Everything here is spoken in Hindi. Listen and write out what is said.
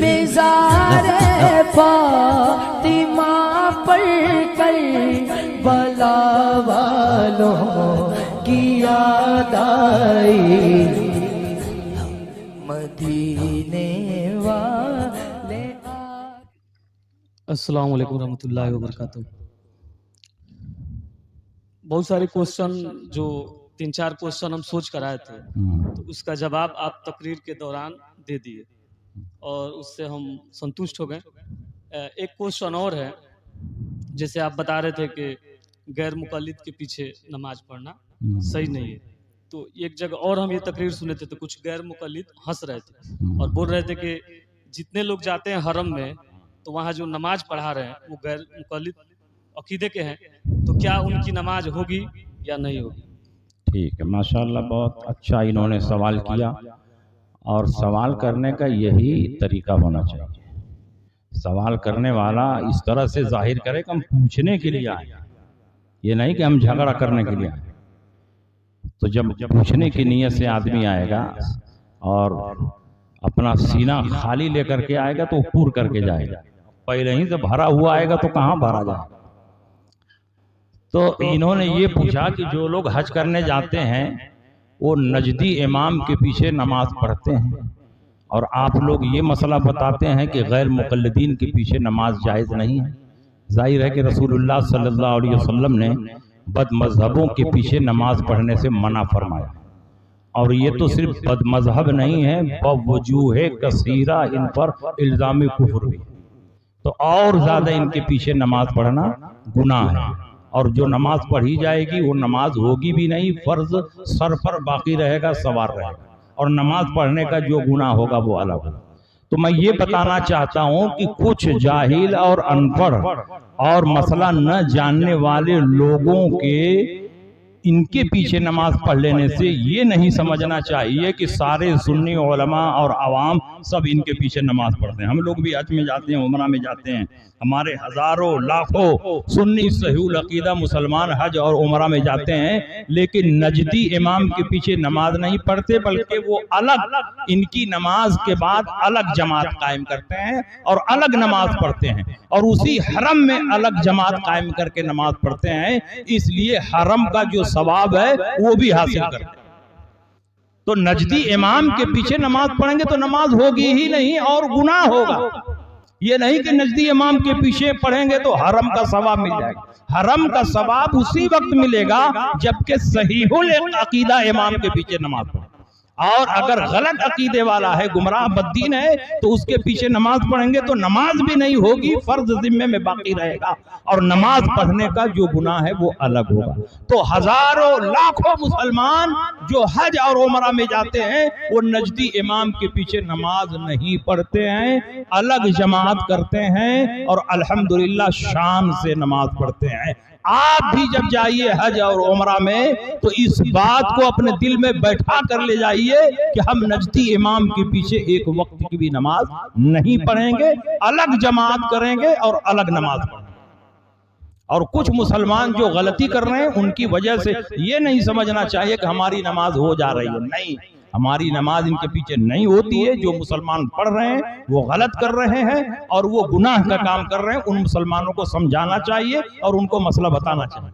मिज़ारे फातिमा पर कर बला वालों की याद आई, मदीने वाले। अस्सलाम वालेकुम रहमतुल्लाहि व बरकातुहू। बहुत सारे क्वेश्चन, जो 3-4 क्वेश्चन हम सोच कर आए थे, तो उसका जवाब आप तकरीर के दौरान दे दिए और उससे हम संतुष्ट हो गए। एक क्वेश्चन और है, जैसे आप बता रहे थे कि गैर मुक़ल्लिद के पीछे नमाज पढ़ना सही नहीं है, तो एक जगह और हम ये तकरीर सुने थे तो कुछ गैर मुक़ल्लिद हंस रहे थे और बोल रहे थे कि जितने लोग जाते हैं हरम में तो वहाँ जो नमाज पढ़ा रहे हैं वो गैर मुक़ल्लिद अकीदे के हैं, तो क्या उनकी नमाज होगी या नहीं होगी? ठीक है, माशाअल्लाह, बहुत अच्छा इन्होंने सवाल किया और सवाल करने का यही तरीका होना चाहिए। सवाल करने वाला इस तरह से जाहिर करे कि हम पूछने के लिए आए, ये नहीं कि हम झगड़ा करने के लिए आए। तो जब पूछने की नीयत से आदमी आएगा और अपना सीना खाली लेकर के आएगा तो पूर करके जाएगा, पहले ही से भरा हुआ आएगा तो कहाँ भरा जाएगा। तो इन्होंने ये पूछा कि जो लोग हज करने जाते हैं वो नजदी इमाम के पीछे नमाज पढ़ते हैं, और आप लोग ये मसला बताते हैं कि गैर मुक़ल्लिदीन के पीछे नमाज जायज़ नहीं है। जाहिर है कि रसूलुल्लाह सल्लल्लाहु अलैहि वसल्लम ने बदमज़हबों के पीछे नमाज पढ़ने से मना फरमाया, और ये तो सिर्फ बदमज़हब नहीं है, बवजूह कसीरा इन पर इल्ज़ाम कुफ्र भी, तो और ज़्यादा इनके पीछे नमाज पढ़ना गुनाह है। और जो नमाज पढ़ी जाएगी वो नमाज होगी भी नहीं, फर्ज सर पर बाकी रहेगा, सवार रहेगा, और नमाज पढ़ने का जो गुनाह होगा वो अलग होगा। तो मैं ये बताना चाहता हूँ कि कुछ जाहिल और अनपढ़ और मसला न जानने वाले लोगों के इनके पीछे नमाज पढ़ लेने से ये नहीं समझना चाहिए कि सारे सुन्नी उलमा और आवाम सब इनके पीछे नमाज पढ़ते हैं। हम लोग भी हज में जाते हैं, उमरा में जाते हैं, हमारे हजारों लाखों सुन्नी सहीहुल अकीदा मुसलमान हज और उमरा में जाते हैं, लेकिन नजदी इमाम के पीछे नमाज नहीं पढ़ते, बल्कि वो अलग इनकी नमाज के बाद अलग जमात कायम करते हैं और अलग नमाज पढ़ते हैं, और उसी हरम में अलग जमात कायम करके नमाज पढ़ते हैं, इसलिए हरम का जो सवाब है वो भी हासिल करते हैं। तो नजदी इमाम के पीछे नमाज पढ़ेंगे तो नमाज होगी ही नहीं और गुनाह होगा। ये नहीं कि नजदी इमाम के पीछे पढ़ेंगे तो हरम का सवाब मिल जाएगा। हरम का सवाब उसी वक्त मिलेगा जबकि सहीहुल अकीदा इमाम के पीछे नमाज पढ़े, और अगर गलत अकीदे वाला है, गुमराह बद्दीन है, तो उसके पीछे नमाज पढ़ेंगे तो नमाज भी नहीं होगी, फर्ज जिम्मे में बाकी रहेगा, और नमाज पढ़ने का जो गुनाह है वो अलग होगा। तो हजारों लाखों मुसलमान जो हज और उमरा में जाते हैं वो नजदी इमाम के पीछे नमाज नहीं पढ़ते हैं, अलग जमात करते हैं और अल्हम्दुलिल्लाह शान से नमाज पढ़ते हैं। आप भी जब जाइए हज और उमरा में तो इस बात को अपने दिल में बैठा कर ले जाइए कि हम नजदी इमाम के पीछे एक वक्त की भी नमाज नहीं पढ़ेंगे, अलग जमात करेंगे और अलग नमाज पढ़ेंगे। और कुछ मुसलमान जो गलती कर रहे हैं उनकी वजह से ये नहीं समझना चाहिए कि हमारी नमाज हो जा रही है, नहीं, हमारी नमाज इनके पीछे नहीं होती है। जो मुसलमान पढ़ रहे हैं वो गलत कर रहे हैं और वो गुनाह का काम कर रहे हैं, उन मुसलमानों को समझाना चाहिए और उनको मसला बताना चाहिए।